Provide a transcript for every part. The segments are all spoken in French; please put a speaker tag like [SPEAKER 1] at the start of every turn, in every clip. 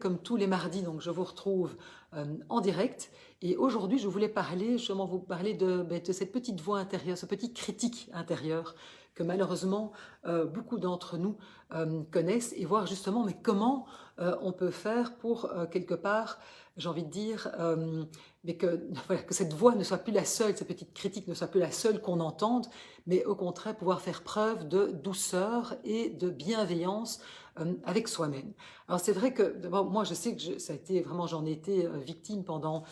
[SPEAKER 1] Comme tous les mardis, donc je vous retrouve en direct. Et aujourd'hui, je voulais justement vous parler de cette petite voix intérieure, ce petit critique intérieur que malheureusement beaucoup d'entre nous connaissent et voir justement mais comment on peut faire pour quelque part, j'ai envie de dire, mais que, voilà, que cette voix ne soit plus la seule, cette petite critique ne soit plus la seule qu'on entende, mais au contraire pouvoir faire preuve de douceur et de bienveillance avec soi-même. Alors c'est vrai que d'abord, moi je sais que ça a été vraiment, j'en ai été victime pendant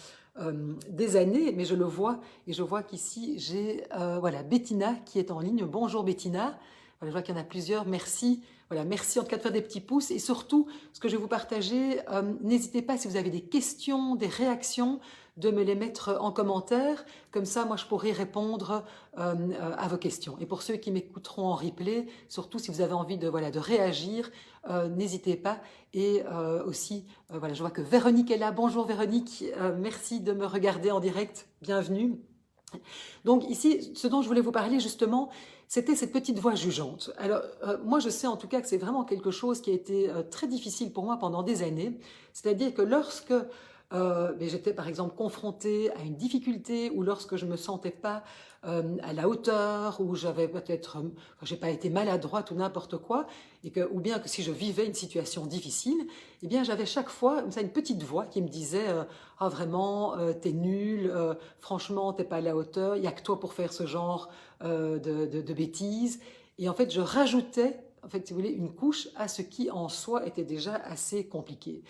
[SPEAKER 1] des années, mais je le vois et je vois qu'ici j'ai voilà Bettina qui est en ligne. Bonjour Bettina. Voilà, je vois qu'il y en a plusieurs. Merci. Voilà, merci en tout cas de faire des petits pouces et surtout ce que je vais vous partager. N'hésitez pas si vous avez des questions, des réactions, de me les mettre en commentaire. Comme ça, moi je pourrai répondre à vos questions. Et pour ceux qui m'écouteront en replay, surtout si vous avez envie de voilà de réagir, n'hésitez pas. Et aussi, voilà, je vois que Véronique est là. Bonjour Véronique, merci de me regarder en direct. Bienvenue. Donc ici, ce dont je voulais vous parler justement, c'était cette petite voix jugeante. Alors moi, je sais en tout cas que c'est vraiment quelque chose qui a été très difficile pour moi pendant des années. C'est-à-dire que lorsque j'étais par exemple confrontée à une difficulté ou lorsque je me sentais pas à la hauteur ou j'avais peut-être, j'ai pas été maladroite ou n'importe quoi, ou bien que si je vivais une situation difficile, eh bien j'avais chaque fois ça, une petite voix qui me disait ah vraiment t'es nul, franchement t'es pas à la hauteur, il y a que toi pour faire ce genre de bêtises. Et en fait je rajoutais en fait si vous voulez une couche à ce qui en soi était déjà assez compliqué.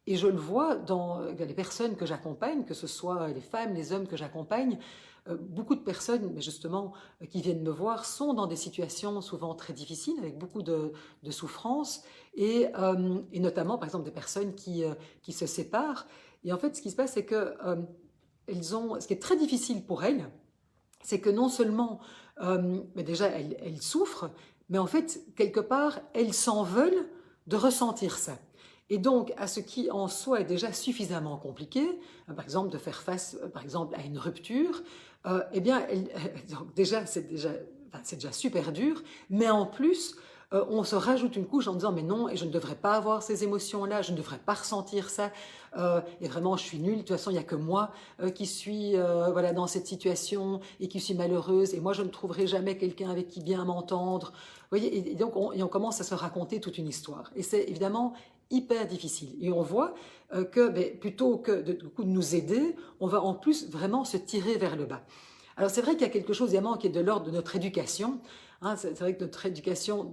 [SPEAKER 1] Et je le vois dans les personnes que j'accompagne, que ce soit les femmes, les hommes que j'accompagne, beaucoup de personnes, mais justement, qui viennent me voir, sont dans des situations souvent très difficiles, avec beaucoup de souffrance, et notamment, par exemple, des personnes qui se séparent. Et en fait, ce qui se passe, c'est que ce qui est très difficile pour elles, c'est que non seulement, mais déjà, elles souffrent, mais en fait, quelque part, elles s'en veulent de ressentir ça. Et donc, à ce qui en soi est déjà suffisamment compliqué, par exemple, de faire face, par exemple, à une rupture, eh bien, donc enfin, c'est déjà super dur, mais en plus, on se rajoute une couche en disant mais non, et je ne devrais pas avoir ces émotions-là, je ne devrais pas ressentir ça, et vraiment je suis nulle, de toute façon il n'y a que moi qui suis voilà, dans cette situation et qui suis malheureuse, et moi je ne trouverai jamais quelqu'un avec qui bien m'entendre. Vous voyez, et donc on commence à se raconter toute une histoire. Et c'est évidemment hyper difficile. Et on voit que plutôt que de nous aider, on va en plus vraiment se tirer vers le bas. Alors c'est vrai qu'il y a quelque chose évidemment qui est de l'ordre de notre éducation. Hein, c'est vrai que notre éducation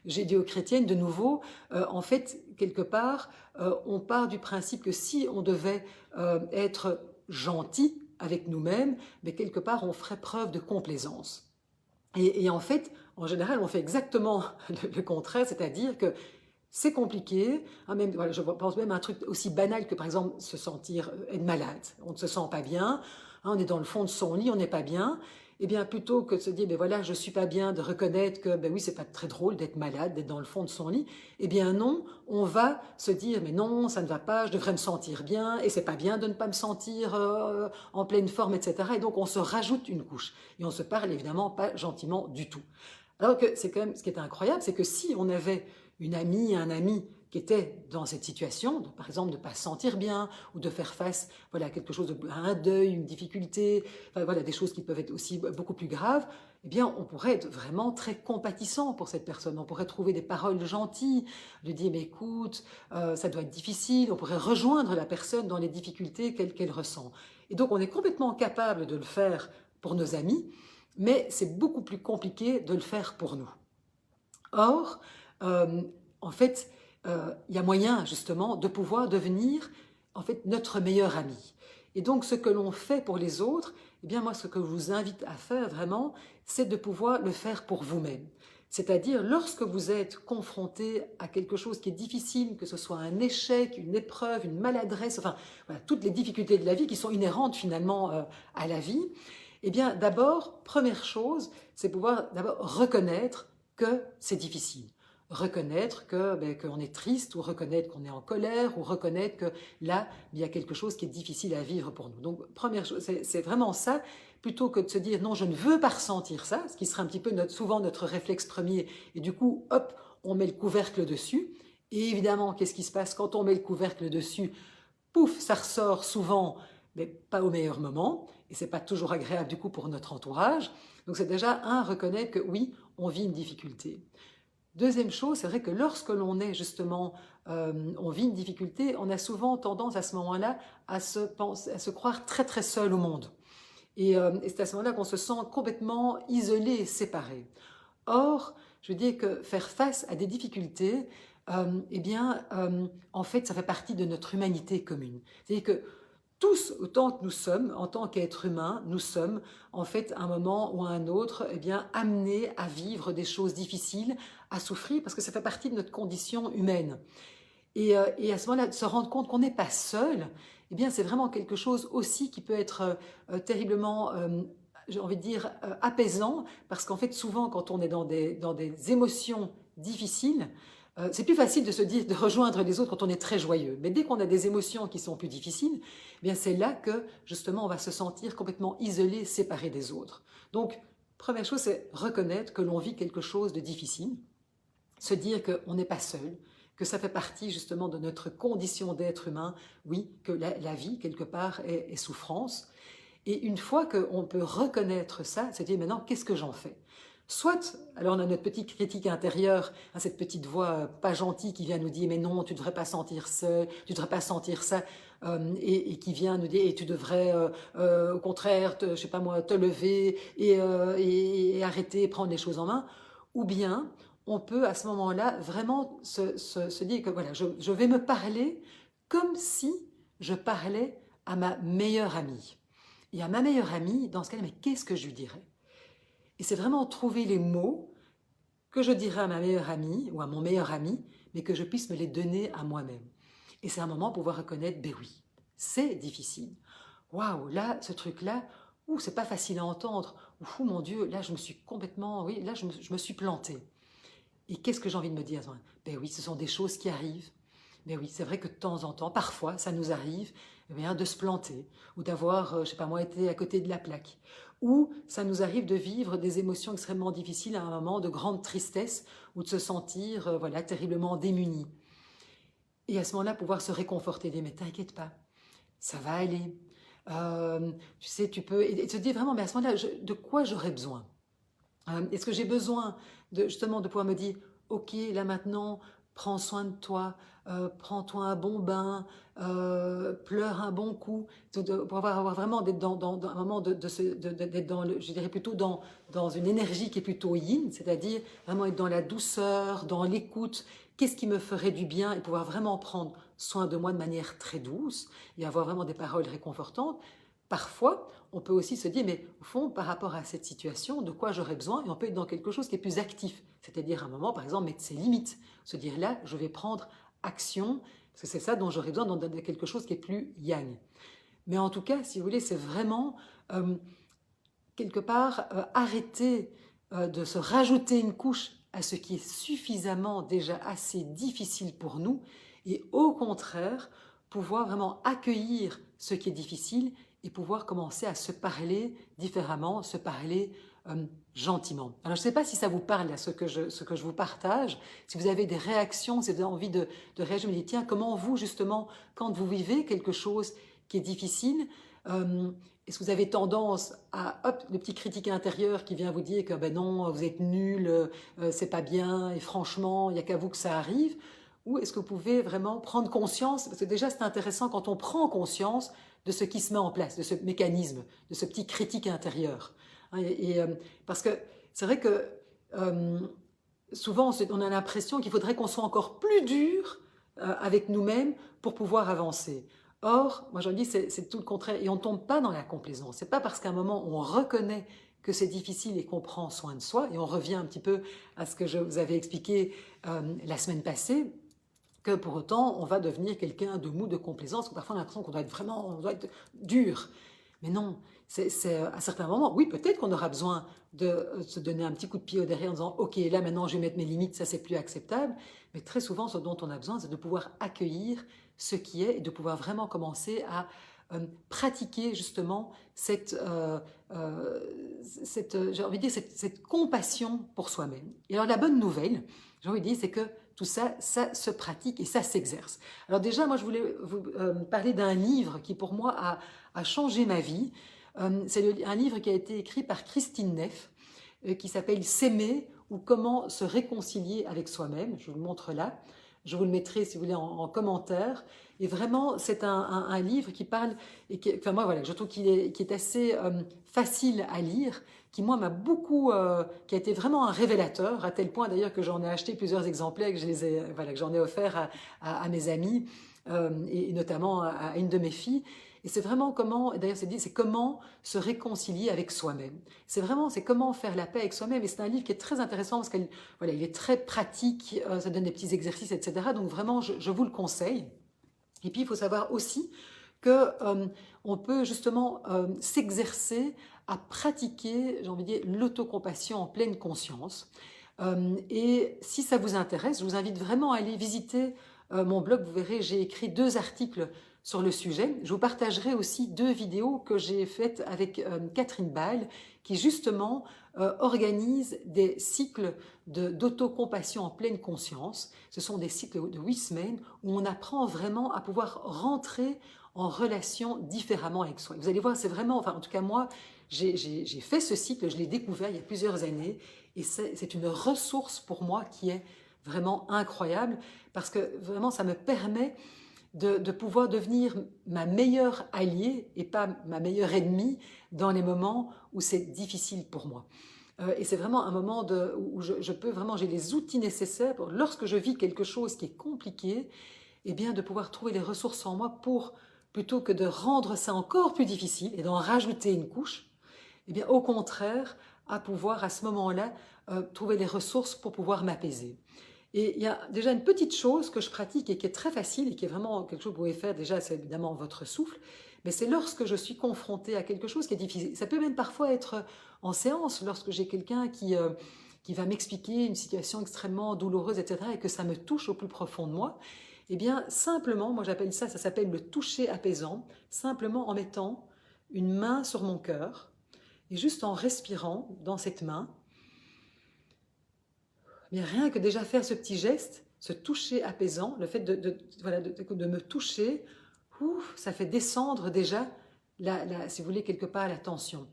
[SPEAKER 1] judéo-chrétienne, de nouveau, en fait, quelque part, on part du principe que si on devait être gentil avec nous-mêmes, mais quelque part, on ferait preuve de complaisance. Et en fait, en général, on fait exactement le contraire, c'est-à-dire que c'est compliqué. Hein, même, voilà, je pense même à un truc aussi banal que, par exemple, se sentir, être malade. On ne se sent pas bien, hein, on est dans le fond de son lit, on n'est pas bien. Eh bien, plutôt que de se dire, ben voilà, je suis pas bien, de reconnaître que, ben oui, c'est pas très drôle d'être malade, d'être dans le fond de son lit. Eh bien, non, on va se dire, mais non, ça ne va pas, je devrais me sentir bien, et c'est pas bien de ne pas me sentir en pleine forme, etc. Et donc, on se rajoute une couche. Et on se parle évidemment pas gentiment du tout. Alors que c'est quand même, ce qui est incroyable, c'est que si on avait une amie, un ami qui était dans cette situation, donc par exemple de ne pas se sentir bien ou de faire face voilà, à quelque chose, à un deuil, une difficulté, enfin, voilà, des choses qui peuvent être aussi beaucoup plus graves, eh bien on pourrait être vraiment très compatissant pour cette personne. On pourrait trouver des paroles gentilles, lui dire mais écoute, ça doit être difficile, on pourrait rejoindre la personne dans les difficultés qu'elle ressent. Et donc on est complètement capable de le faire pour nos amis, mais c'est beaucoup plus compliqué de le faire pour nous. Or, euh, en fait, il y a moyen justement de pouvoir devenir en fait notre meilleur ami. Et donc, ce que l'on fait pour les autres, eh bien moi, ce que je vous invite à faire vraiment, c'est de pouvoir le faire pour vous-même. C'est-à-dire, lorsque vous êtes confronté à quelque chose qui est difficile, que ce soit un échec, une épreuve, une maladresse, enfin, voilà, toutes les difficultés de la vie qui sont inhérentes finalement à la vie, eh bien, d'abord, première chose, c'est pouvoir d'abord reconnaître que c'est difficile. Reconnaître qu'on est triste, ou reconnaître qu'on est en colère, ou reconnaître que là, il y a quelque chose qui est difficile à vivre pour nous. Donc, première chose, c'est vraiment ça, plutôt que de se dire non, je ne veux pas ressentir ça, ce qui serait un petit peu souvent notre réflexe premier, et du coup, hop, on met le couvercle dessus. Et évidemment, qu'est-ce qui se passe quand on met le couvercle dessus? Pouf, ça ressort souvent, mais pas au meilleur moment, et c'est pas toujours agréable du coup pour notre entourage. Donc c'est déjà reconnaître que oui, on vit une difficulté. Deuxième chose, c'est vrai que lorsque l'on est justement, on vit une difficulté, on a souvent tendance à ce moment-là à se croire très très seul au monde. Et c'est à ce moment-là qu'on se sent complètement isolé et séparé. Or, je veux dire que faire face à des difficultés, eh bien, en fait, ça fait partie de notre humanité commune. C'est-à-dire que tous, autant que nous sommes, en tant qu'êtres humains, nous sommes, en fait, à un moment ou à un autre, eh bien, amenés à vivre des choses difficiles, à souffrir, parce que ça fait partie de notre condition humaine. Et à ce moment-là, de se rendre compte qu'on n'est pas seul, eh bien, c'est vraiment quelque chose aussi qui peut être terriblement, j'ai envie de dire, apaisant, parce qu'en fait, souvent, quand on est dans des émotions difficiles, c'est plus facile de se dire, de rejoindre les autres quand on est très joyeux. Mais dès qu'on a des émotions qui sont plus difficiles, eh bien, c'est là que, justement, on va se sentir complètement isolé, séparé des autres. Donc, première chose, c'est reconnaître que l'on vit quelque chose de difficile, se dire qu'on n'est pas seul, que ça fait partie justement de notre condition d'être humain, oui, que la vie, quelque part, est souffrance. Et une fois qu'on peut reconnaître ça, c'est dire maintenant, qu'est-ce que j'en fais? Soit, alors on a notre petite critique intérieure, hein, cette petite voix pas gentille qui vient nous dire mais non, tu ne devrais pas sentir ça, tu ne devrais pas sentir ça, et qui vient nous dire et tu devrais au contraire, je sais pas moi, te lever et arrêter, prendre les choses en main. Ou bien on peut à ce moment-là vraiment se dire que voilà, je vais me parler comme si je parlais à ma meilleure amie. Et à ma meilleure amie, dans ce cas-là, mais qu'est-ce que je lui dirais? Et c'est vraiment trouver les mots que je dirais à ma meilleure amie ou à mon meilleur ami, mais que je puisse me les donner à moi-même. Et c'est un moment pour pouvoir reconnaître, ben oui, c'est difficile. Waouh, là, ce truc-là, c'est pas facile à entendre. Ouh, mon Dieu, là, je me suis complètement, oui, là, je me suis plantée. Et qu'est-ce que j'ai envie de me dire? Ben oui, ce sont des choses qui arrivent. Ben oui, c'est vrai que de temps en temps, parfois, ça nous arrive eh bien, de se planter ou d'avoir, je sais pas moi, été à côté de la plaque. Ou ça nous arrive de vivre des émotions extrêmement difficiles à un moment de grande tristesse ou de se sentir voilà, terriblement démuni. Et à ce moment-là, pouvoir se réconforter, dire mais t'inquiète pas, ça va aller. Tu sais, tu peux... Et se dire vraiment, mais à ce moment-là, de quoi j'aurais besoin? Est-ce que j'ai besoin justement de pouvoir me dire, ok, là maintenant, prends soin de toi, prends-toi un bon bain, pleure un bon coup, pour avoir vraiment d'être dans un moment d'être dans je dirais plutôt dans une énergie qui est plutôt yin, c'est-à-dire vraiment être dans la douceur, dans l'écoute, qu'est-ce qui me ferait du bien et pouvoir vraiment prendre soin de moi de manière très douce et avoir vraiment des paroles réconfortantes. Parfois, on peut aussi se dire, mais au fond, par rapport à cette situation, de quoi j'aurais besoin? Et on peut être dans quelque chose qui est plus actif, c'est-à-dire un moment, par exemple, mettre ses limites, se dire là, je vais prendre action, parce que c'est ça dont j'aurais besoin, dans quelque chose qui est plus yang. Mais en tout cas, si vous voulez, c'est vraiment euh, quelque part arrêter de se rajouter une couche à ce qui est suffisamment déjà assez difficile pour nous, et au contraire, pouvoir vraiment accueillir ce qui est difficile et pouvoir commencer à se parler différemment, se parler gentiment. Alors je ne sais pas si ça vous parle à ce que je vous partage, si vous avez des réactions, si vous avez envie de réagir, me dites tiens, comment vous justement, quand vous vivez quelque chose qui est difficile, est-ce que vous avez tendance à, hop, le petit critique intérieur qui vient vous dire que ben non, vous êtes nul, c'est pas bien, et franchement, il n'y a qu'à vous que ça arrive? Ou est-ce que vous pouvez vraiment prendre conscience, parce que déjà c'est intéressant quand on prend conscience de ce qui se met en place, de ce mécanisme, de ce petit critique intérieur. Parce que c'est vrai que euh, souvent on a l'impression qu'il faudrait qu'on soit encore plus dur avec nous-mêmes pour pouvoir avancer. Or, moi je dis c'est tout le contraire, et on ne tombe pas dans la complaisance. C'est pas parce qu'à un moment on reconnaît que c'est difficile et qu'on prend soin de soi, et on revient un petit peu à ce que je vous avais expliqué la semaine passée, que pour autant on va devenir quelqu'un de mou, de complaisance, ou parfois on a l'impression qu'on doit être vraiment, on doit être dur. Mais non, c'est à certains moments, oui, peut-être qu'on aura besoin de se donner un petit coup de pied au derrière en disant ok, là maintenant je vais mettre mes limites, ça c'est plus acceptable. Mais très souvent, ce dont on a besoin, c'est de pouvoir accueillir ce qui est et de pouvoir vraiment commencer à pratiquer justement j'ai envie de dire, cette compassion pour soi-même. Et alors la bonne nouvelle, j'ai envie de dire, c'est que tout ça, ça se pratique et ça s'exerce. Alors déjà, moi, je voulais vous parler d'un livre qui, pour moi, a changé ma vie. C'est un livre qui a été écrit par Christine Neff, qui s'appelle S'aimer ou comment se réconcilier avec soi-même. Je vous le montre là. Je vous le mettrai, si vous voulez, en commentaire. Et vraiment, c'est un livre qui parle, et qui, enfin moi, voilà, je trouve qui est assez facile à lire, qui moi m'a beaucoup, qui a été vraiment un révélateur, à tel point d'ailleurs que j'en ai acheté plusieurs exemplaires, que je les ai, voilà, que j'en ai offert à mes amis, et notamment à une de mes filles. Et c'est vraiment comment, d'ailleurs c'est dit, c'est comment se réconcilier avec soi-même. C'est vraiment, c'est comment faire la paix avec soi-même. Et c'est un livre qui est très intéressant parce qu'il voilà, il est très pratique, ça donne des petits exercices, etc. Donc vraiment, je vous le conseille. Et puis il faut savoir aussi que on peut justement s'exercer à pratiquer, j'ai envie de dire, l'autocompassion en pleine conscience. Et si ça vous intéresse, je vous invite vraiment à aller visiter mon blog. Vous verrez, j'ai écrit 2 articles sur le sujet. Je vous partagerai aussi 2 vidéos que j'ai faites avec Catherine Ball, qui justement organise des cycles d'autocompassion en pleine conscience. Ce sont des cycles de 8 semaines où on apprend vraiment à pouvoir rentrer en relation différemment avec soi. Vous allez voir, c'est vraiment, enfin en tout cas moi, j'ai fait ce cycle, je l'ai découvert il y a plusieurs années, et c'est une ressource pour moi qui est vraiment incroyable, parce que vraiment ça me permet de pouvoir devenir ma meilleure alliée et pas ma meilleure ennemie dans les moments où c'est difficile pour moi. Et c'est vraiment un moment où je peux vraiment, j'ai les outils nécessaires pour, lorsque je vis quelque chose qui est compliqué, eh bien de pouvoir trouver les ressources en moi pour, plutôt que de rendre ça encore plus difficile et d'en rajouter une couche, eh bien au contraire, à pouvoir à ce moment-là trouver les ressources pour pouvoir m'apaiser. Et il y a déjà une petite chose que je pratique et qui est très facile et qui est vraiment quelque chose que vous pouvez faire, déjà c'est évidemment votre souffle, mais c'est lorsque je suis confrontée à quelque chose qui est difficile. Ça peut même parfois être en séance, lorsque j'ai quelqu'un qui va m'expliquer une situation extrêmement douloureuse, etc., et que ça me touche au plus profond de moi. Eh bien simplement, moi j'appelle ça, ça s'appelle le toucher apaisant, simplement en mettant une main sur mon cœur et juste en respirant dans cette main. Mais rien que déjà faire ce petit geste, ce toucher apaisant, le fait voilà, de me toucher, ouf, ça fait descendre déjà, si vous voulez, quelque part la tension.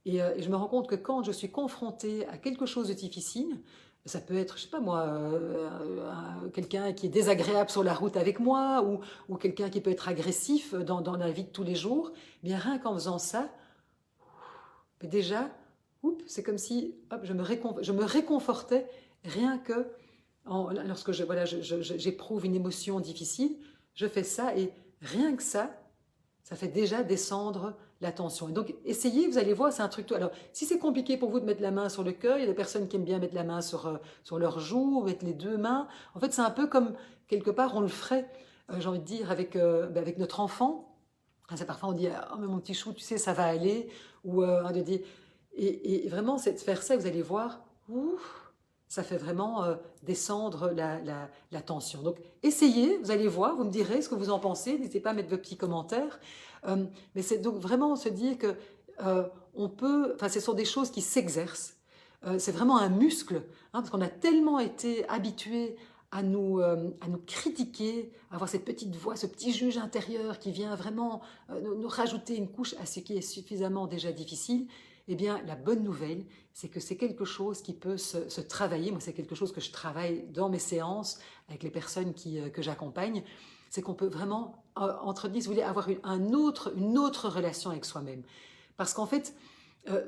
[SPEAKER 1] Et je me rends compte que quand je suis confrontée à quelque chose de difficile, ça peut être, je sais pas moi, quelqu'un qui est désagréable sur la route avec moi, ou quelqu'un qui peut être agressif dans la vie de tous les jours, bien rien qu'en faisant ça, mais déjà, c'est comme si hop, je me réconfortais rien que lorsque voilà, j'éprouve une émotion difficile, je fais ça et rien que ça fait déjà descendre la tension. Et donc, essayez, vous allez voir, c'est un truc tout. Alors, si c'est compliqué pour vous de mettre la main sur le cœur, il y a des personnes qui aiment bien mettre la main sur leur joue, mettre les 2 mains. En fait, c'est un peu comme, quelque part, on le ferait, j'ai envie de dire, avec notre enfant. C'est parfois on dit oh mais mon petit chou tu sais ça va aller ou de dire et vraiment c'est de faire ça vous allez voir ouf, ça fait vraiment descendre la tension. Donc essayez, vous allez voir, vous me direz ce que vous en pensez, n'hésitez pas à mettre vos petits commentaires. Mais c'est donc vraiment se dire que on peut, enfin ce sont des choses qui s'exercent. C'est vraiment un muscle, hein, parce qu'on a tellement été habitués à nous critiquer, à avoir cette petite voix, ce petit juge intérieur qui vient vraiment nous rajouter une couche à ce qui est suffisamment déjà difficile. Eh bien, la bonne nouvelle, c'est que c'est quelque chose qui peut se travailler. Moi, c'est quelque chose que je travaille dans mes séances avec les personnes que j'accompagne. C'est qu'on peut vraiment, entretenir, si vous voulez, avoir une autre relation avec soi-même. Parce qu'en fait,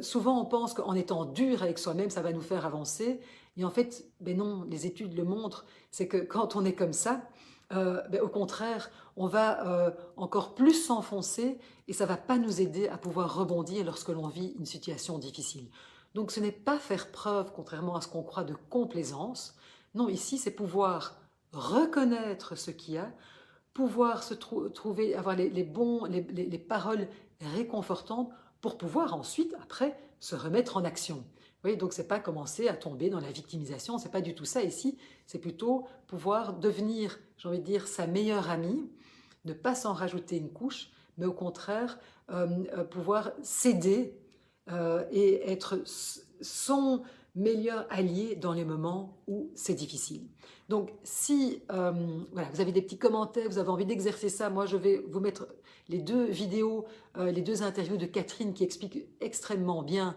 [SPEAKER 1] souvent on pense qu'en étant dur avec soi-même, ça va nous faire avancer. Et en fait, ben non, les études le montrent, c'est que quand on est comme ça, ben au contraire, on va encore plus s'enfoncer et ça ne va pas nous aider à pouvoir rebondir lorsque l'on vit une situation difficile. Donc ce n'est pas faire preuve, contrairement à ce qu'on croit, de complaisance. Non, ici, c'est pouvoir reconnaître ce qu'il y a, pouvoir trouver, avoir les paroles réconfortantes pour pouvoir ensuite, après, se remettre en action. Vous voyez, donc c'est pas commencer à tomber dans la victimisation, c'est pas du tout ça ici, c'est plutôt pouvoir devenir, j'ai envie de dire, sa meilleure amie, ne pas s'en rajouter une couche, mais au contraire, pouvoir s'aider et être son, meilleur allié dans les moments où c'est difficile. Donc si voilà, vous avez des petits commentaires, vous avez envie d'exercer ça, moi je vais vous mettre les deux vidéos, les deux interviews de Catherine qui expliquent extrêmement bien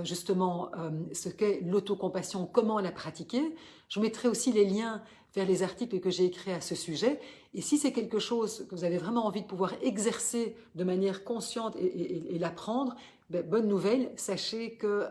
[SPEAKER 1] justement ce qu'est l'autocompassion, comment la pratiquer. Je vous mettrai aussi les liens vers les articles que j'ai écrits à ce sujet. Et si c'est quelque chose que vous avez vraiment envie de pouvoir exercer de manière consciente et l'apprendre, ben, bonne nouvelle, sachez que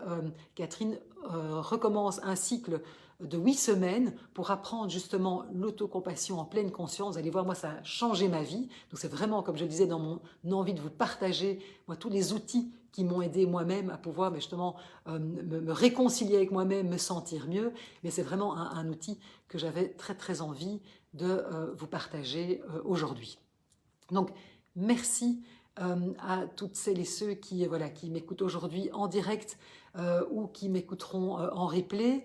[SPEAKER 1] Catherine recommence un cycle de 8 semaines pour apprendre justement l'autocompassion en pleine conscience. Vous allez voir, moi, ça a changé ma vie. Donc c'est vraiment, comme je le disais, dans mon envie de vous partager, moi, tous les outils qui m'ont aidé moi-même à pouvoir justement me réconcilier avec moi-même, me sentir mieux. Mais c'est vraiment un outil que j'avais très très envie de vous partager aujourd'hui. Donc merci à toutes celles et ceux qui, voilà, qui m'écoutent aujourd'hui en direct ou qui m'écouteront en replay.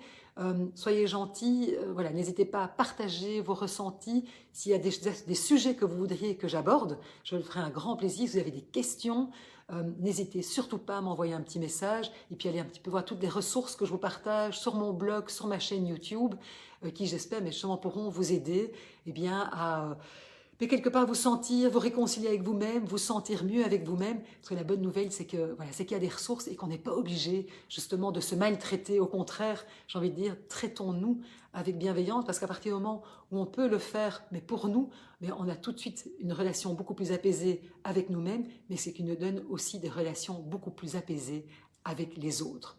[SPEAKER 1] Soyez gentils, voilà, n'hésitez pas à partager vos ressentis. S'il y a des sujets que vous voudriez que j'aborde, je le ferai un grand plaisir. Si vous avez des questions, n'hésitez surtout pas à m'envoyer un petit message et puis allez un petit peu voir toutes les ressources que je vous partage sur mon blog, sur ma chaîne YouTube, qui j'espère mais justement pourront vous aider bien, à mais quelque part vous sentir, vous réconcilier avec vous-même, vous sentir mieux avec vous-même. Parce que la bonne nouvelle, c'est que voilà, c'est qu'il y a des ressources et qu'on n'est pas obligé justement de se maltraiter. Au contraire, j'ai envie de dire, traitons-nous avec bienveillance, parce qu'à partir du moment où on peut le faire, mais pour nous, mais on a tout de suite une relation beaucoup plus apaisée avec nous-mêmes, mais c'est qui nous donne aussi des relations beaucoup plus apaisées avec les autres.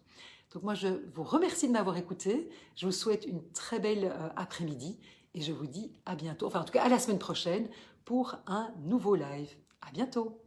[SPEAKER 1] Donc moi, je vous remercie de m'avoir écouté. Je vous souhaite une très belle après-midi. Et je vous dis à bientôt, enfin en tout cas à la semaine prochaine pour un nouveau live. À bientôt!